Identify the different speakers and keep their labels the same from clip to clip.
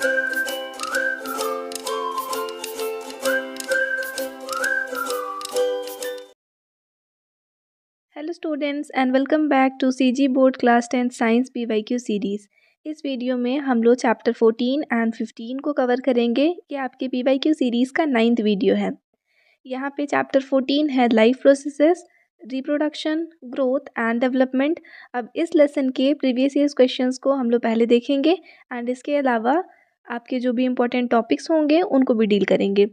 Speaker 1: Hello students and welcome back to CG board class 10 science PYQ series. इस वीडियो में हम लोग चैप्टर 14 एंड 15 को कवर करेंगे। ये आपके पीवाईक्यू सीरीज़ का 9th वीडियो है। यहाँ पे चैप्टर 14 है life processes, reproduction, growth and development. अब इस लेसन के प्रीवियस ईयर्स क्वेश्चंस को हम लोग पहले देखेंगे एंड इसके अलावा आपके जो भी इम्पोर्टेंट टॉपिक्स होंगे उनको भी डील करेंगे।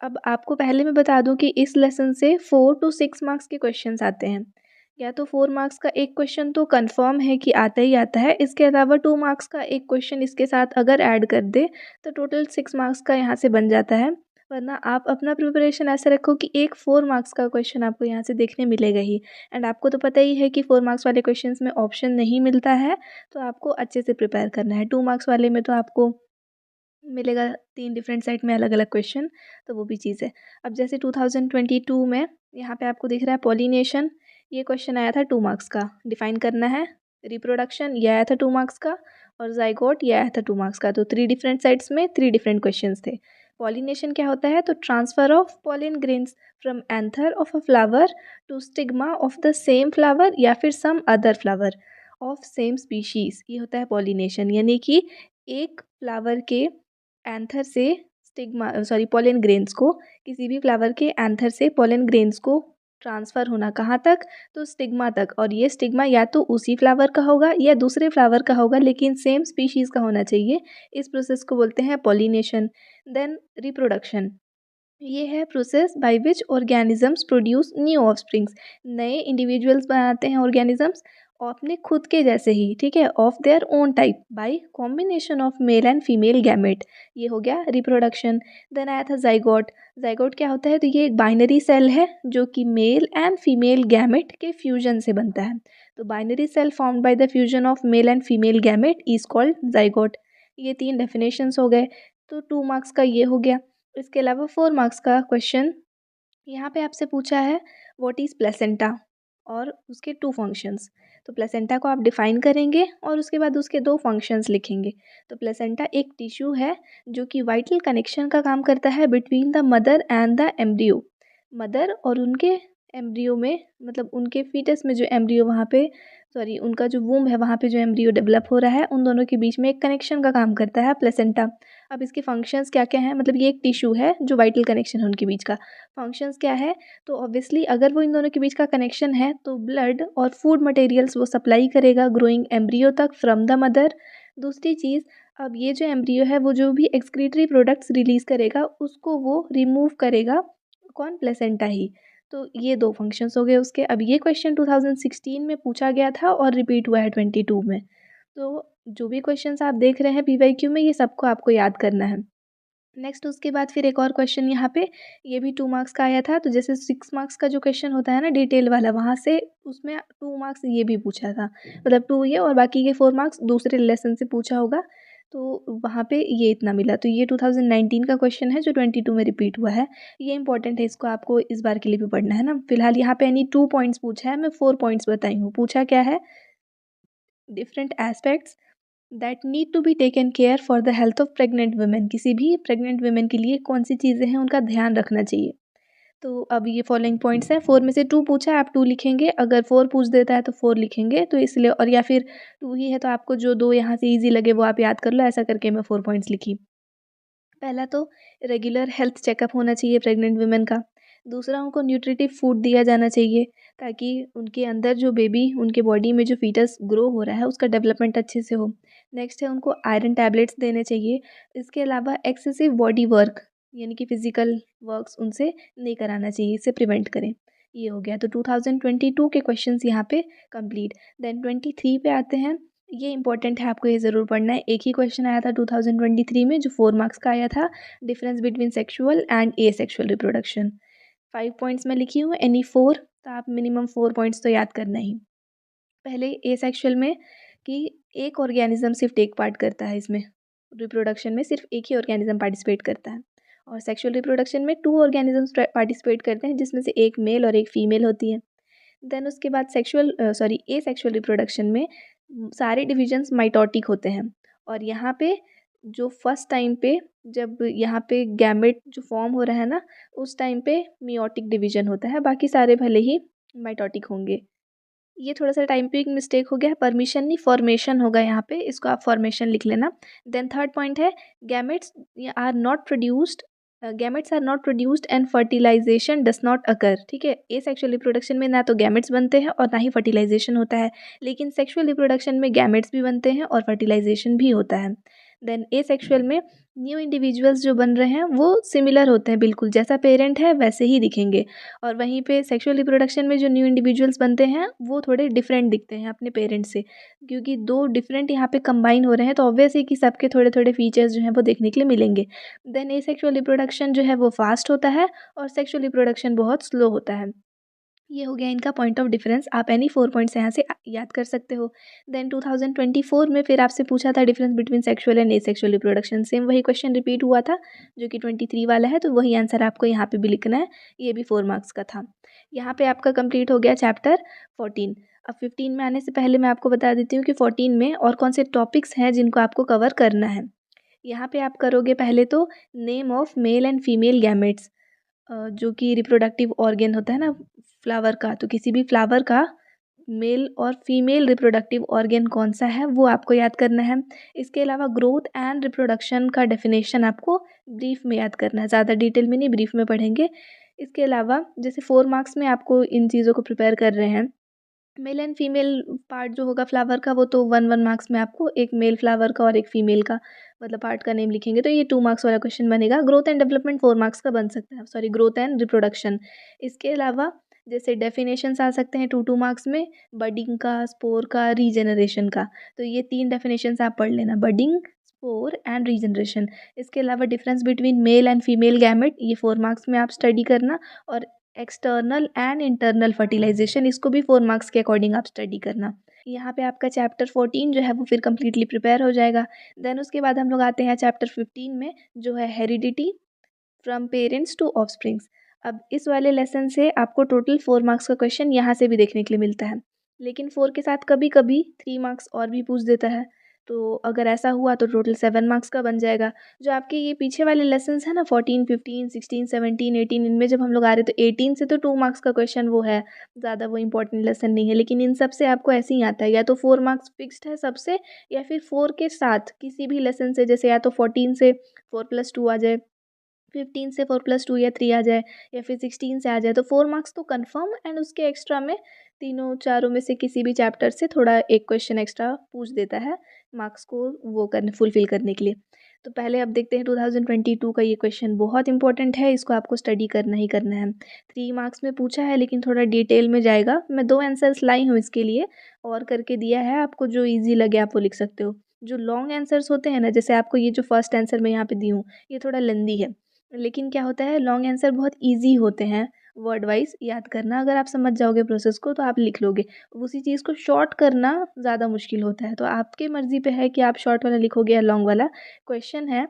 Speaker 1: अब आपको पहले मैं बता दूं कि इस लेसन से 4 to 6 मार्क्स के क्वेश्चंस आते हैं। या तो 4 मार्क्स का एक क्वेश्चन तो कंफर्म है कि आता ही आता है, इसके अलावा 2 मार्क्स का एक क्वेश्चन इसके साथ अगर ऐड कर दे तो टोटल 6 मार्क्स का यहाँ से बन जाता है। वरना आप अपना प्रिपरेशन ऐसे रखो कि एक 4 मार्क्स का क्वेश्चन आपको यहाँ से देखने मिलेगा ही। एंड आपको तो पता ही है कि 4 मार्क्स वाले क्वेश्चंस में ऑप्शन नहीं मिलता है, तो आपको अच्छे से प्रिपेयर करना है। 2 मार्क्स वाले में तो आपको मिलेगा 3 डिफरेंट सेट में अलग अलग क्वेश्चन, तो वो भी चीज़ है। अब जैसे 2022 में यहाँ पे आपको दिख रहा है पॉलिनेशन, ये क्वेश्चन आया था 2 मार्क्स का, डिफाइन करना है। रिप्रोडक्शन ये आया था 2 मार्क्स का, और जाइगोट ये आया था 2 मार्क्स का। तो 3 डिफरेंट सेट्स में 3 डिफरेंट क्वेश्चंस थे। पॉलिनेशन क्या होता है? तो transfer of pollen grains from anther of a flower to stigma of the same flower या फिर some other flower of same species, ये होता है पॉलिनेशन। यानी कि एक फ्लावर के एंथर से पॉलन ग्रेन्स को, किसी भी फ्लावर के एंथर से पॉलन ग्रेन्स को ट्रांसफ़र होना कहाँ तक? तो स्टिग्मा तक। और ये स्टिग्मा या तो उसी फ्लावर का होगा या दूसरे फ्लावर का होगा, लेकिन सेम स्पीशीज़ का होना चाहिए। इस प्रोसेस को बोलते हैं पॉलिनेशन। देन रिप्रोडक्शन, ये है process by which organisms produce new offsprings, नए इंडिविजुअल्स बनाते हैं ऑर्गेनिजम्स अपने खुद के जैसे ही, ठीक है, of their own type bye combination of male and female gamete. ये हो गया रिप्रोडक्शन। देन आया था जाइगोट। जाइगोट क्या होता है? तो ये एक बाइनरी सेल है जो कि मेल एंड फीमेल गैमेट के फ्यूजन से बनता है। तो binary cell formed by the fusion of male and female gamete is called zygote. ये 3 डेफिनेशंस हो गए। तो 2 मार्क्स का ये हो गया। इसके अलावा 4 मार्क्स का क्वेश्चन यहाँ पे आपसे पूछा है व्हाट इज़ प्लेसेंटा और उसके 2 फंक्शंस। तो प्लेसेंटा को आप डिफाइन करेंगे और उसके बाद उसके 2 फंक्शंस लिखेंगे। तो प्लेसेंटा एक टिश्यू है जो कि वाइटल कनेक्शन का काम करता है between the mother and the embryo. Mother और उनके एम्ब्रियो में, मतलब उनके फीटस में जो एम्ब्रियो वहाँ पे, उनका जो वूम्ब है वहाँ पे जो एम्ब्रियो डेवलप हो रहा है, उन दोनों के बीच में एक कनेक्शन का काम करता है प्लेसेंटा। अब इसके फंक्शंस क्या क्या हैं? मतलब ये एक टिश्यू है जो वाइटल कनेक्शन है उनके बीच का। फंक्शंस क्या है? तो ऑब्वियसली अगर वो इन दोनों के बीच का कनेक्शन है तो ब्लड और फूड मटेरियल्स वो सप्लाई करेगा ग्रोइंग एम्ब्रियो तक फ्रॉम द मदर। दूसरी चीज़, अब ये जो एम्ब्रियो है वो जो भी एक्सक्रीटरी प्रोडक्ट्स रिलीज़ करेगा उसको वो रिमूव करेगा कौन? प्लेसेंटा ही। तो ये 2 फंक्शंस हो गए उसके। अब ये क्वेश्चन 2016 में पूछा गया था और रिपीट हुआ है 22 में। तो जो भी क्वेश्चंस आप देख रहे हैं पीवाईक्यू में, ये सबको आपको याद करना है। नेक्स्ट उसके बाद फिर एक और क्वेश्चन यहाँ पे, ये भी 2 मार्क्स का आया था। तो जैसे 6 मार्क्स का जो क्वेश्चन होता है ना डिटेल वाला, वहाँ से उसमें 2 मार्क्स ये भी पूछा था। मतलब 2 ये और बाकी के 4 मार्क्स दूसरे लेसन से पूछा होगा। तो वहाँ पे ये इतना मिला। तो ये 2019 का क्वेश्चन है जो 22 में रिपीट हुआ है। ये इंपॉर्टेंट है, इसको आपको इस बार के लिए भी पढ़ना है ना। फिलहाल यहाँ पे एनी 2 पॉइंट्स पूछा है, मैं 4 पॉइंट्स बताई हूँ। पूछा क्या है? Different aspects that need to be taken care for the health of pregnant women. किसी भी प्रेग्नेंट वुमेन के लिए कौन सी चीज़ें हैं उनका ध्यान रखना चाहिए। तो अब ये फॉलोइंग पॉइंट्स हैं। 4 में से 2 पूछा है, आप 2 लिखेंगे। अगर 4 पूछ देता है तो 4 लिखेंगे, तो इसलिए, और या फिर 2 ही है तो आपको जो 2 यहाँ से ईजी लगे वो आप याद कर लो। ऐसा करके मैं 4 पॉइंट्स लिखी। पहला तो रेगुलर हेल्थ चेकअप होना चाहिए प्रेग्नेंट वुमेन का। दूसरा, उनको न्यूट्रिटिव फूड दिया जाना चाहिए ताकि उनके अंदर जो बेबी, उनके बॉडी में जो फीटस ग्रो हो रहा है उसका डेवलपमेंट अच्छे से हो। नेक्स्ट है उनको आयरन टैबलेट्स देने चाहिए। इसके अलावा एक्सेसिव बॉडी वर्क यानी कि फिजिकल वर्क्स उनसे नहीं कराना चाहिए, इससे प्रिवेंट करें। ये हो गया। तो 2022 के क्वेश्चंस यहाँ पे कंप्लीट। देन 23 पे आते हैं। ये इंपॉर्टेंट है, आपको ये ज़रूर पढ़ना है। एक ही क्वेश्चन आया था 2023 में जो 4 मार्क्स का आया था, difference between sexual and asexual reproduction. 5 points मैं लिखी हूँ, एनी 4, तो आप मिनिमम 4 पॉइंट्स तो याद करना ही। पहले एसेक्सुअल में कि एक ऑर्गेनिज्म सिर्फ एक पार्ट करता है इसमें, रिप्रोडक्शन में सिर्फ एक ही ऑर्गेनिज्म पार्टिसिपेट करता है। और सेक्सुअल रिप्रोडक्शन में 2 ऑर्गेनिजम्स पार्टिसिपेट करते हैं जिसमें से एक मेल और एक फीमेल होती है। देन उसके बाद एसेक्सुअल रिप्रोडक्शन में सारे डिविजन्स माइटोटिक होते हैं। और यहाँ पे जो फर्स्ट टाइम पे जब यहाँ पे गैमेट जो फॉर्म हो रहा है ना, उस टाइम पे मियोटिक डिवीजन होता है, बाकी सारे भले ही माइटोटिक होंगे। ये थोड़ा-सा टाइम पे एक मिस्टेक हो गया है, परमिशन नहीं फॉर्मेशन होगा यहाँ पे, इसको आप फॉर्मेशन लिख लेना। देन थर्ड पॉइंट है gametes gametes are not produced and fertilization does not occur, ठीक है? एसेक्सुअल रिप्रोडक्शन में ना तो गैमेट्स बनते हैं और ना ही फर्टिलाइज़ेशन होता है, लेकिन सेक्सुअल रिप्रोडक्शन में गैमेट्स भी बनते हैं और फर्टिलाइज़ेशन भी होता है। देन एसेक्सुअल में न्यू इंडिविजुअल्स जो बन रहे हैं वो सिमिलर होते हैं, बिल्कुल जैसा पेरेंट है वैसे ही दिखेंगे। और वहीं पे सेक्सुअल रिप्रोडक्शन में जो न्यू इंडिविजुअल्स बनते हैं वो थोड़े डिफरेंट दिखते हैं अपने पेरेंट्स से, क्योंकि दो डिफरेंट यहाँ पे कंबाइन हो रहे हैं, तो ऑब्वियस है कि सबके थोड़े थोड़े फीचर्स जो हैं वो देखने के लिए मिलेंगे। देन एसेक्सुअल रिप्रोडक्शन जो है वो फास्ट होता है और सेक्सुअल रिप्रोडक्शन बहुत स्लो होता है। ये हो गया इनका पॉइंट ऑफ डिफरेंस, आप एनी 4 पॉइंट्स यहाँ से याद कर सकते हो। देन 2024 में फिर आपसे पूछा था difference between sexual and asexual reproduction, same वही क्वेश्चन रिपीट हुआ था जो कि 23 वाला है, तो वही आंसर आपको यहाँ पे भी लिखना है। ये भी 4 मार्क्स का था। यहाँ पे आपका कंप्लीट हो गया चैप्टर 14। अब 15 में आने से पहले मैं आपको बता देती हूँ कि 14 में और कौन से टॉपिक्स हैं जिनको आपको कवर करना है। यहाँ पे आप करोगे पहले तो name of male and female gametes, जो कि रिप्रोडक्टिव ऑर्गन होता है ना फ्लावर का, तो किसी भी फ्लावर का मेल और फीमेल रिप्रोडक्टिव ऑर्गन कौन सा है वो आपको याद करना है। इसके अलावा ग्रोथ एंड रिप्रोडक्शन का डेफिनेशन आपको ब्रीफ में याद करना है, ज़्यादा डिटेल में नहीं, ब्रीफ में पढ़ेंगे। इसके अलावा जैसे 4 मार्क्स में आपको इन चीज़ों को प्रिपेयर कर रहे हैं, मेल एंड फीमेल पार्ट जो होगा फ्लावर का वो तो 1 मार्क्स में आपको एक मेल फ्लावर का और एक फीमेल का मतलब पार्ट का नेम लिखेंगे, तो ये 2 मार्क्स वाला क्वेश्चन बनेगा। ग्रोथ एंड डेवलपमेंट 4 मार्क्स का बन सकता है, सॉरी ग्रोथ एंड रिप्रोडक्शन। इसके अलावा जैसे डेफिनेशंस आ सकते हैं 2 मार्क्स में, बडिंग का, स्पोर का, रीजेनरेशन का, तो ये 3 डेफिनेशंस आप पढ़ लेना, बडिंग, स्पोर एंड रीजनरेशन। इसके अलावा difference between mail and female gamete, ये 4 मार्क्स में आप स्टडी करना। और एक्सटर्नल एंड इंटरनल फर्टिलाइजेशन, इसको भी 4 मार्क्स के अकॉर्डिंग आप स्टडी करना। यहाँ पे आपका चैप्टर 14 जो है वो फिर कम्प्लीटली प्रिपेयर हो जाएगा। देन उसके बाद हम लोग आते हैं चैप्टर 15 में, जो है heredity from parents to offsprings. अब इस वाले लेसन से आपको टोटल 4 मार्क्स का क्वेश्चन यहाँ से भी देखने के लिए मिलता है, लेकिन 4 के साथ कभी कभी 3 मार्क्स और भी पूछ देता है, तो अगर ऐसा हुआ तो टोटल 7 मार्क्स का बन जाएगा। जो आपके ये पीछे वाले लेसन्स हैं ना 14, 15, 16, 17, 18, इनमें जब हम लोग आ रहे तो 18 से तो 2 मार्क्स का क्वेश्चन वो है, ज़्यादा वो इंपॉर्टेंट लेसन नहीं है, लेकिन इन सब से आपको ऐसे ही आता है, या तो 4 मार्क्स फिक्स्ड है सबसे, या फिर 4 के साथ किसी भी लेसन से, जैसे या तो 14 से 4+2 आ जाए, 15 से 4+2 या 3 आ जाए, या फिर 16 से आ जाए, तो 4 मार्क्स तो कंफर्म, एंड उसके एक्स्ट्रा में तीनों चारों में से किसी भी चैप्टर से थोड़ा एक क्वेश्चन एक्स्ट्रा पूछ देता है मार्क्स को वो करने फुलफिल करने के लिए। तो पहले अब देखते हैं 2022 का ये क्वेश्चन बहुत इंपॉर्टेंट है, इसको आपको स्टडी करना ही करना है। 3 मार्क्स में पूछा है लेकिन थोड़ा डिटेल में जाएगा, मैं 2 आंसर्स लाई हूँ इसके लिए और करके दिया है आपको, जो ईजी लगे आप वो लिख सकते हो। जो लॉन्ग आंसर्स होते हैं ना, जैसे आपको ये जो फर्स्ट आंसर मैं यहाँ पे दी हूँ, ये थोड़ा लेंदी है, लेकिन क्या होता है लॉन्ग आंसर बहुत ईजी होते हैं, वर्ड वाइज याद करना अगर आप समझ जाओगे प्रोसेस को तो आप लिख लोगे। उसी चीज़ को शॉर्ट करना ज़्यादा मुश्किल होता है, तो आपके मर्ज़ी पे है कि आप शॉर्ट वाला लिखोगे या लॉन्ग वाला। क्वेश्चन है,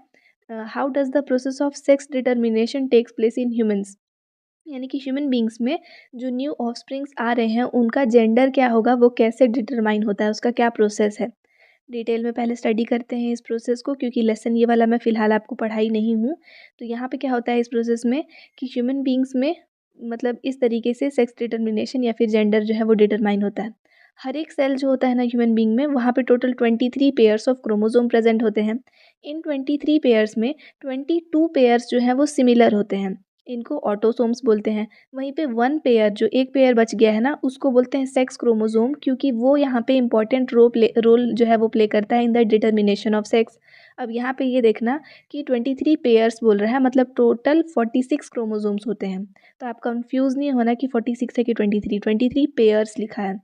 Speaker 1: how does the process of sex determination takes place in humans, यानी कि ह्यूमन बींग्स में जो न्यू ऑफस्प्रिंग्स आ रहे हैं उनका जेंडर क्या होगा, वो कैसे डिटरमाइन होता है, उसका क्या प्रोसेस है। डिटेल में पहले स्टडी करते हैं इस प्रोसेस को, क्योंकि लेसन ये वाला मैं फ़िलहाल आपको पढ़ाई नहीं हूँ। तो यहाँ पे क्या होता है इस प्रोसेस में कि ह्यूमन बींग्स में मतलब इस तरीके से सेक्स डिटर्मिनेशन या फिर जेंडर जो है वो डिटरमाइन होता है। हर एक सेल जो होता है ना ह्यूमन बींग में, वहाँ पे total 23 pairs of chromosome present होते हैं। इन 23 पेयर्स में 22 पेयर्स जो हैं वो सिमिलर होते हैं, इनको ऑटोसोम्स बोलते हैं। वहीं पे 1 पेयर, जो एक पेयर बच गया है ना, उसको बोलते हैं सेक्स क्रोमोसोम, क्योंकि वो यहाँ पे इंपॉर्टेंट रोल जो है वो प्ले करता है in the determination of sex. अब यहाँ पे ये देखना कि 23 पेयर्स बोल रहा है, मतलब टोटल 46 क्रोमोसोम्स होते हैं। तो आप कंफ्यूज नहीं होना कि 46 है कि 23 पेयर्स लिखा है।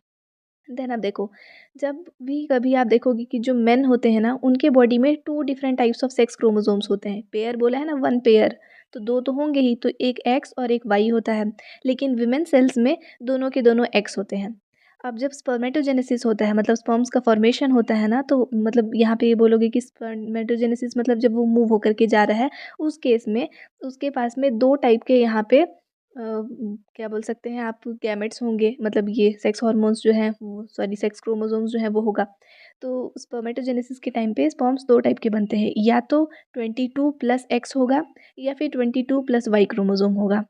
Speaker 1: देन अब देखो, जब भी कभी आप देखोगे कि जो मेन होते हैं ना, उनके बॉडी में 2 different types of sex chromosomes होते हैं। पेयर बोला है ना, 1 पेयर, तो 2 तो होंगे ही, तो एक एक्स और एक वाई होता है। लेकिन विमेन सेल्स में दोनों के दोनों एक्स होते हैं। अब जब स्पर्मेटोजेनेसिस होता है, मतलब स्पर्म्स का फॉर्मेशन होता है ना, तो मतलब यहाँ पे ये बोलोगे कि स्पर्मेटोजेनेसिस मतलब जब वो मूव होकर के जा रहा है, उस केस में उसके पास में 2 टाइप के यहाँ पे क्या बोल सकते हैं आप, गैमेट्स होंगे, मतलब ये सेक्स हार्मोन्स जो हैं वो, सॉरी सेक्स क्रोमोसोम्स जो हैं वो होगा। तो स्पर्मेटोजेनेसिस के टाइम पे स्पर्म्स 2 टाइप के बनते हैं, या तो 22+X होगा या फिर 22+Y क्रोमोसोम होगा।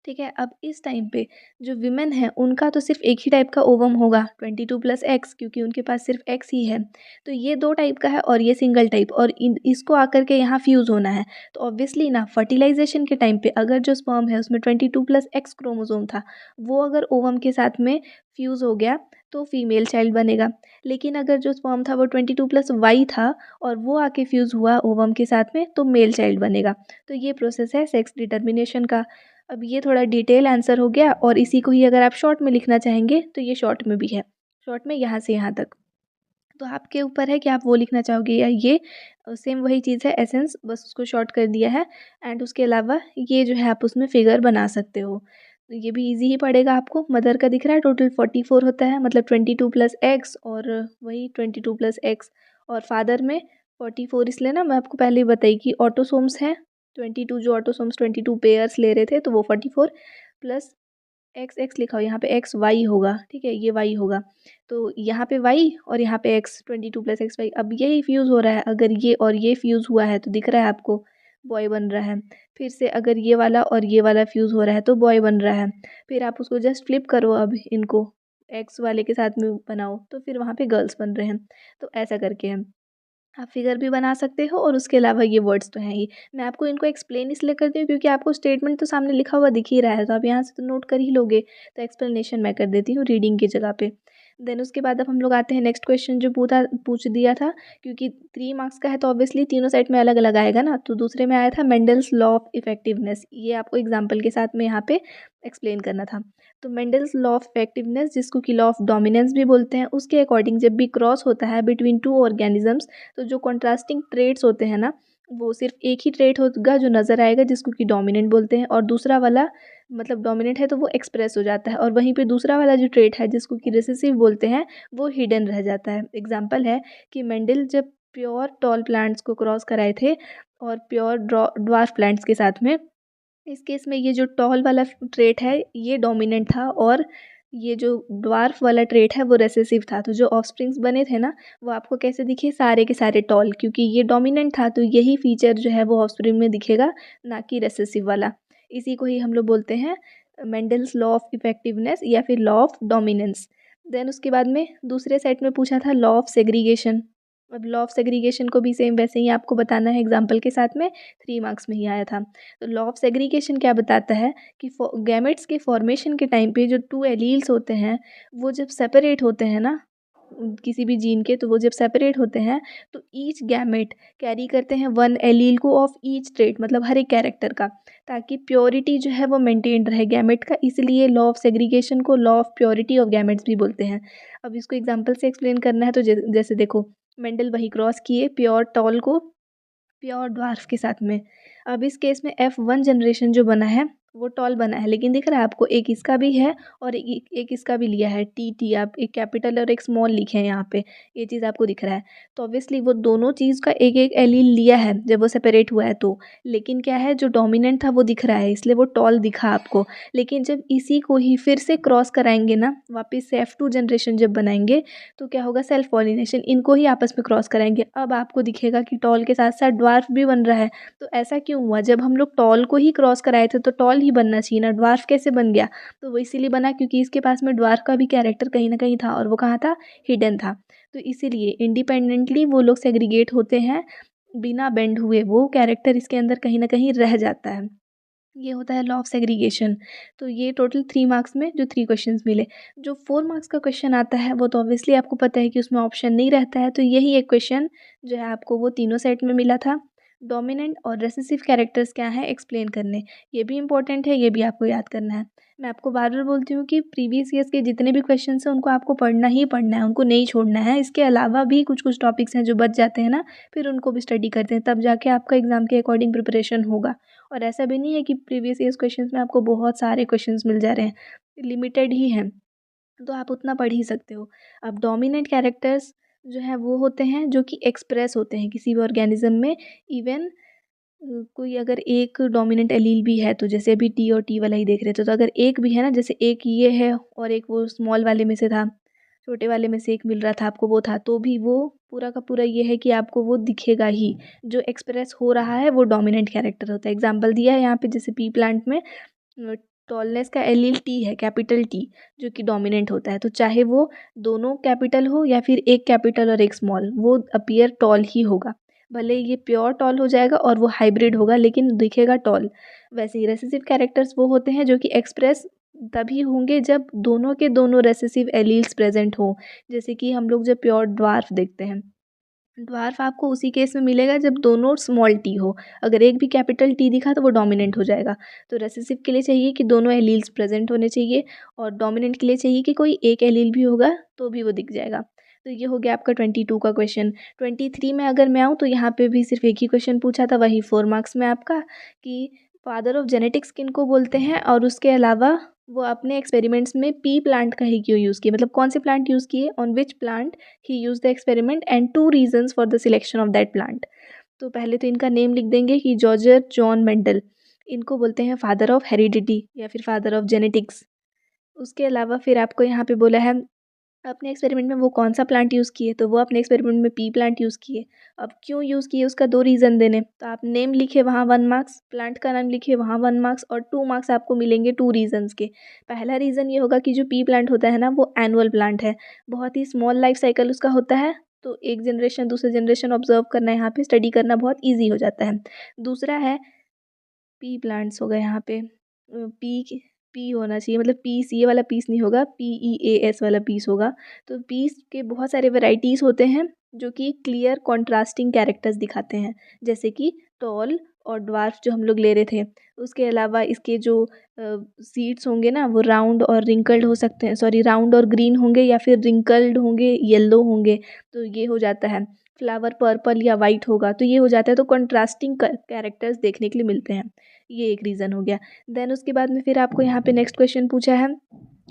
Speaker 1: ठीक है, अब इस टाइम पे जो विमेन है उनका तो सिर्फ एक ही टाइप का ओवम होगा 22+X, क्योंकि उनके पास सिर्फ X ही है। तो ये 2 टाइप का है और ये सिंगल टाइप, और इसको आकर के यहाँ फ्यूज़ होना है। तो ऑब्वियसली ना फर्टिलाइजेशन के टाइम पे अगर जो स्पर्म है उसमें 22+X क्रोमोसोम था, वो अगर ओवम के साथ में फ्यूज़ हो गया तो फीमेल चाइल्ड बनेगा। लेकिन अगर जो स्पर्म था वो 22+Y था और वो आके फ्यूज़ हुआ ओवम के साथ में, तो मेल चाइल्ड बनेगा। तो ये प्रोसेस है सेक्स डिटर्मिनेशन का। अब ये थोड़ा डिटेल आंसर हो गया, और इसी को ही अगर आप शॉर्ट में लिखना चाहेंगे तो ये शॉर्ट में भी है, शॉर्ट में यहाँ से यहाँ तक। तो आपके ऊपर है कि आप वो लिखना चाहोगे या ये सेम वही चीज़ है, एसेंस, बस उसको शॉर्ट कर दिया है। एंड उसके अलावा ये जो है आप उसमें फिगर बना सकते हो। तो ये भी इजी ही पड़ेगा आपको। मदर का दिख रहा है टोटल 44 होता है, मतलब 22+X और वही 22+X, और फादर में 44, इसलिए ना मैं आपको पहले ही बताई कि ऑटोसोम्स हैं 22, जो ऑटोसोम्स 22 पेयर्स ले रहे थे, तो वो 44 प्लस एक्स एक्स लिखा हो, यहाँ पे एक्स वाई होगा। ठीक है, ये वाई होगा, तो यहाँ पे वाई और यहाँ पे एक्स, 22+X वाई। अब यही फ्यूज़ हो रहा है, अगर ये और ये फ्यूज़ हुआ है तो दिख रहा है आपको बॉय बन रहा है। फिर से अगर ये वाला और ये वाला फ्यूज़ हो रहा है तो बॉय बन रहा है। फिर आप उसको जस्ट फ्लिप करो, अब इनको एक्स वाले के साथ में बनाओ तो फिर वहाँ पे गर्ल्स बन रहे हैं। तो ऐसा करके हम आप फिगर भी बना सकते हो, और उसके अलावा ये वर्ड्स तो हैं ही। मैं आपको इनको एक्सप्लेन इसलिए करती हूँ क्योंकि आपको स्टेटमेंट तो सामने लिखा हुआ दिख ही रहा है, तो आप यहाँ से तो नोट कर ही लोगे। तो एक्सप्लेनेशन मैं कर देती हूँ रीडिंग की जगह पे। देन उसके बाद अब हम लोग आते हैं नेक्स्ट क्वेश्चन जो पूछ दिया था, क्योंकि 3 मार्क्स का है तो ऑब्वियसली तीनों साइड में अलग अलग आएगा ना। तो दूसरे में आया था मेंडल्स लॉ ऑफ इफेक्टिवनेस, ये आपको एग्जाम्पल के साथ में यहाँ पे एक्सप्लेन करना था। तो मेंडल्स लॉ ऑफ इफेक्टिवनेस, जिसको कि लॉ ऑफ डोमिनेंस भी बोलते हैं, उसके अकॉर्डिंग जब भी क्रॉस होता है बिटवीन 2 ऑर्गेनिजम्स, तो जो कॉन्ट्रास्टिंग ट्रेड्स होते हैं ना, वो सिर्फ एक ही ट्रेड होगा जो नज़र आएगा, जिसको कि डोमिनेंट बोलते हैं, और दूसरा वाला मतलब डोमिनेंट है तो वो एक्सप्रेस हो जाता है, और वहीं पे दूसरा वाला जो ट्रेड है जिसको कि रिसेसिव बोलते हैं, वो हिडन रह जाता है। एग्जाम्पल है कि मेंडल जब प्योर टॉल प्लांट्स को क्रॉस कराए थे और प्योर ड्वार्फ प्लांट्स के साथ में, इस केस में ये जो टॉल वाला ट्रेट है ये डोमिनेंट था, और ये जो ड्वार्फ वाला ट्रेट है वो रेसेसिव था। तो जो ऑफस्प्रिंग्स बने थे ना, वो आपको कैसे दिखे, सारे के सारे टॉल, क्योंकि ये डोमिनेंट था तो यही फीचर जो है वो ऑफस्प्रिंग में दिखेगा, ना कि रेसेसिव वाला। इसी को ही हम लोग बोलते हैं मेंडल्स लॉ ऑफ इफेक्टिवनेस या फिर लॉ ऑफ डोमिनेंस। देन उसके बाद में दूसरे सेट में पूछा था लॉ ऑफ सेग्रीगेशन। अब लॉ ऑफ सेग्रीगेशन को भी सेम वैसे ही आपको बताना है एग्जाम्पल के साथ में, 3 मार्क्स में ही आया था। तो लॉ ऑफ सेग्रीगेशन क्या बताता है कि गैमेट्स के फॉर्मेशन के टाइम पे जो 2 एलील्स होते हैं, वो जब सेपरेट होते हैं ना किसी भी जीन के, तो वो जब सेपरेट होते हैं तो ईच गैमेट कैरी करते हैं 1 एलील को ऑफ ईच ट्रेट, मतलब हर एक कैरेक्टर का, ताकि प्योरिटी जो है वो मेंटेन रहे गैमेट का। इसलिए लॉ ऑफ सेग्रीगेशन को law of purity of gametes भी बोलते हैं। अब इसको एग्जांपल से एक्सप्लेन करना है तो जैसे देखो, मेंडल वही क्रॉस किए प्योर टॉल को प्योर ड्वार्फ के साथ में। अब इस केस में F1 जनरेशन जो बना है वो टॉल बना है, लेकिन दिख रहा है आपको एक इसका भी है और एक इसका भी लिया है, टी आप एक कैपिटल और एक स्मॉल लिखे हैं यहाँ पे, ये चीज़ आपको दिख रहा है। तो ऑब्वियसली वो दोनों चीज़ का एक एक एलील लिया है जब वो सेपरेट हुआ है तो, लेकिन क्या है जो डोमिनेंट था वो दिख रहा है, इसलिए वो टॉल दिखा आपको। लेकिन जब इसी को ही फिर से क्रॉस कराएंगे ना, वापस से F2 जनरेशन जब बनाएंगे, तो क्या होगा, सेल्फ पॉलिनेशन, इनको ही आपस में क्रॉस कराएंगे। अब आपको दिखेगा कि टॉल के साथ साथ ड्वार्फ भी बन रहा है। तो ऐसा क्यों हुआ, जब हम लोग टॉल को ही क्रॉस कराए थे तो टॉल ही बनना चाहिए ना, ड्वार्फ कैसे बन गया। तो वो इसीलिए बना क्योंकि इसके पास में ड्वार्फ का भी कैरेक्टर कहीं ना कहीं था, और वो कहाँ था, हिडन था। तो इसीलिए इंडिपेंडेंटली वो लोग सेग्रीगेट होते हैं, बिना बेंड हुए वो कैरेक्टर इसके अंदर कहीं ना कहीं रह जाता है। ये होता है लॉ ऑफ सेग्रीगेशन। तो ये टोटल 3 मार्क्स में जो 3 क्वेश्चंस मिले। जो 4 मार्क्स का क्वेश्चन आता है वो तो ऑब्वियसली आपको पता है कि उसमें ऑप्शन नहीं रहता है, तो यही एक क्वेश्चन जो है आपको वो तीनों सेट में मिला था। डोमिनेंट और रेसेसिव कैरेक्टर्स क्या हैं एक्सप्लेन करने, ये भी इंपॉर्टेंट है, ये भी आपको याद करना है। मैं आपको बार बार बोलती हूँ कि प्रीवियस ईयर्स के जितने भी क्वेश्चन हैं उनको आपको पढ़ना ही पढ़ना है, उनको नहीं छोड़ना है। इसके अलावा भी कुछ कुछ टॉपिक्स हैं जो बच जाते हैं ना, फिर उनको भी स्टडी करते हैं, तब जाके आपका एग्ज़ाम के अकॉर्डिंग प्रिपरेशन होगा। और ऐसा भी नहीं है कि प्रीवियस ईयर्स क्वेश्चंस में आपको बहुत सारे क्वेश्चंस मिल जा रहे हैं, लिमिटेड ही हैं, तो आप उतना पढ़ ही सकते हो। अब डोमिनेंट कैरेक्टर्स जो हैं वो होते हैं जो कि एक्सप्रेस होते हैं किसी भी ऑर्गेनिज्म में। इवन कोई अगर एक डोमिनेंट एलील भी है, तो जैसे अभी टी और टी वाला ही देख रहे थे, तो अगर एक भी है ना, जैसे एक ये है और एक वो स्मॉल वाले में से था, छोटे वाले में से एक मिल रहा था आपको वो था, तो भी वो पूरा का पूरा ये है कि आपको वो दिखेगा ही। जो एक्सप्रेस हो रहा है वो डोमिनेंट कैरेक्टर होता है। एग्जाम्पल दिया है यहाँ पे, जैसे पी प्लांट में टॉलनेस का एलील टी है, कैपिटल टी, जो कि डोमिनेंट होता है। तो चाहे वो दोनों कैपिटल हो या फिर एक कैपिटल और एक स्मॉल, वो अपीयर टॉल ही होगा। भले ये प्योर टॉल हो जाएगा और वो हाइब्रिड होगा, लेकिन दिखेगा टॉल। वैसे ही रेसेसिव कैरेक्टर्स वो होते हैं जो कि एक्सप्रेस तभी होंगे जब दोनों के दोनों रेसेसिव एलील्स प्रेजेंट हो। जैसे कि हम लोग जब प्योर ड्वार्फ देखते हैं, ड्वार्फ आपको उसी केस में मिलेगा जब दोनों स्मॉल टी हो। अगर एक भी कैपिटल टी दिखा तो वो डोमिनेंट हो जाएगा। तो रेसेसिव के लिए चाहिए कि दोनों एलील्स प्रेजेंट होने चाहिए, और डोमिनेंट के लिए चाहिए कि कोई एक एलील भी होगा तो भी वो दिख जाएगा। तो ये हो गया आपका 22 का क्वेश्चन। 23 में अगर मैं आऊँ तो यहाँ पे भी सिर्फ एक ही क्वेश्चन पूछा था, वही 4 मार्क्स में आपका, कि फादर ऑफ जेनेटिक्स किनको बोलते हैं, और उसके अलावा वो अपने एक्सपेरिमेंट्स में पी प्लांट का ही क्यों यूज़ किए, मतलब कौन से प्लांट यूज़ किए, on which plant he use the experiment and 2 reasons for the selection of that plant. तो पहले तो इनका नेम लिख देंगे कि जॉर्ज जॉन मेंडल, इनको बोलते हैं फादर ऑफ हेरिडिटी या फिर फादर ऑफ जेनेटिक्स। उसके अलावा फिर आपको यहाँ पे बोला है अपने एक्सपेरिमेंट में वो कौन सा प्लांट यूज़ किए, तो वो अपने एक्सपेरिमेंट में पी प्लांट यूज़ किए। अब क्यों यूज़ किए उसका 2 रीज़न देने, तो आप नेम लिखे वहाँ 1 मार्क्स, प्लांट का नाम लिखे वहाँ 1 मार्क्स, और 2 मार्क्स आपको मिलेंगे 2 रीज़न्स के। पहला रीज़न ये होगा कि जो पी प्लांट होता है ना, वो एनुअल प्लांट है, बहुत ही स्मॉल लाइफ साइकिल उसका होता है। तो एक जनरेशन दूसरे जनरेशन ऑब्जर्व करना, यहाँ पे स्टडी करना बहुत ईजी हो जाता है। दूसरा है पी प्लांट्स हो गए यहाँ पे, पी पी होना चाहिए, मतलब पीस, ये वाला पीस नहीं होगा, PEAS वाला पीस होगा। तो पीस के बहुत सारे वैरायटीज़ होते हैं जो कि क्लियर कॉन्ट्रास्टिंग कैरेक्टर्स दिखाते हैं, जैसे कि टॉल और ड्वार्फ जो हम लोग ले रहे थे। उसके अलावा इसके जो सीड्स होंगे ना, वो राउंड और रिंकल्ड हो सकते हैं, सॉरी राउंड और ग्रीन होंगे, या फिर रिंकल्ड होंगे, येलो होंगे। तो ये हो जाता है। फ्लावर पर्पल या वाइट होगा तो ये हो जाता है। तो कंट्रास्टिंग कैरेक्टर्स देखने के लिए मिलते हैं, ये एक रीज़न हो गया। देन उसके बाद में फिर आपको यहाँ पे नेक्स्ट क्वेश्चन पूछा है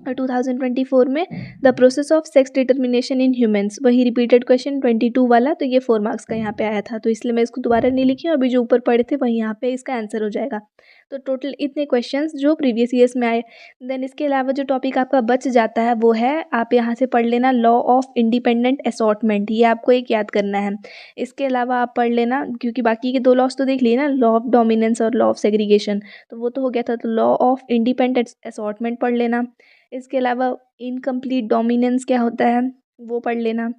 Speaker 1: 2024 में, the process of sex determination in humans, वही रिपीटेड क्वेश्चन 22 वाला। तो ये 4 मार्क्स का यहाँ पे आया था, तो इसलिए मैं इसको दोबारा नहीं लिखी हूँ, अभी जो ऊपर पढ़े थे वही यहाँ पे इसका आंसर हो जाएगा। तो टोटल इतने क्वेश्चंस जो प्रीवियस ईयर्स में आए। देन इसके अलावा जो टॉपिक आपका बच जाता है वो है, आप यहाँ से पढ़ लेना लॉ ऑफ इंडिपेंडेंट असॉर्टमेंट, ये आपको एक याद करना है। इसके अलावा आप पढ़ लेना, क्योंकि बाकी के 2 लॉस तो देख लिए ना, लॉ ऑफ डोमिनेंस और लॉ ऑफ सेग्रीगेशन, तो वो तो हो गया था। तो लॉ ऑफ इंडिपेंडेंट असॉर्टमेंट पढ़ लेना। इसके अलावा इनकम्प्लीट डोमिनेंस क्या होता है वो पढ़ लेना।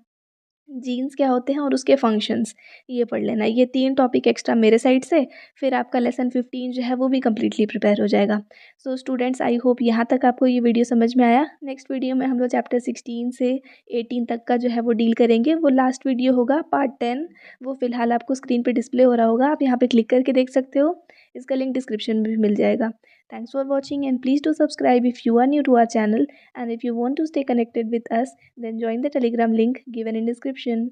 Speaker 1: जीन्स क्या होते हैं और उसके फंक्शंस, ये पढ़ लेना। ये 3 टॉपिक एक्स्ट्रा मेरे साइड से, फिर आपका लेसन 15 जो है वो भी कम्प्लीटली प्रिपेयर हो जाएगा। सो स्टूडेंट्स, आई होप यहाँ तक आपको ये वीडियो समझ में आया। नेक्स्ट वीडियो में हम लोग चैप्टर 16 से 18 तक का जो है वो डील करेंगे। वो लास्ट वीडियो होगा पार्ट 10, वो फिलहाल आपको स्क्रीन पर डिस्प्ले हो रहा होगा, आप यहाँ पर क्लिक करके देख सकते हो। इसका लिंक डिस्क्रिप्शन में भी मिल जाएगा। Thanks for watching, and please do subscribe if you are new to our channel, and if you want to stay connected with us, then join the Telegram link given in description.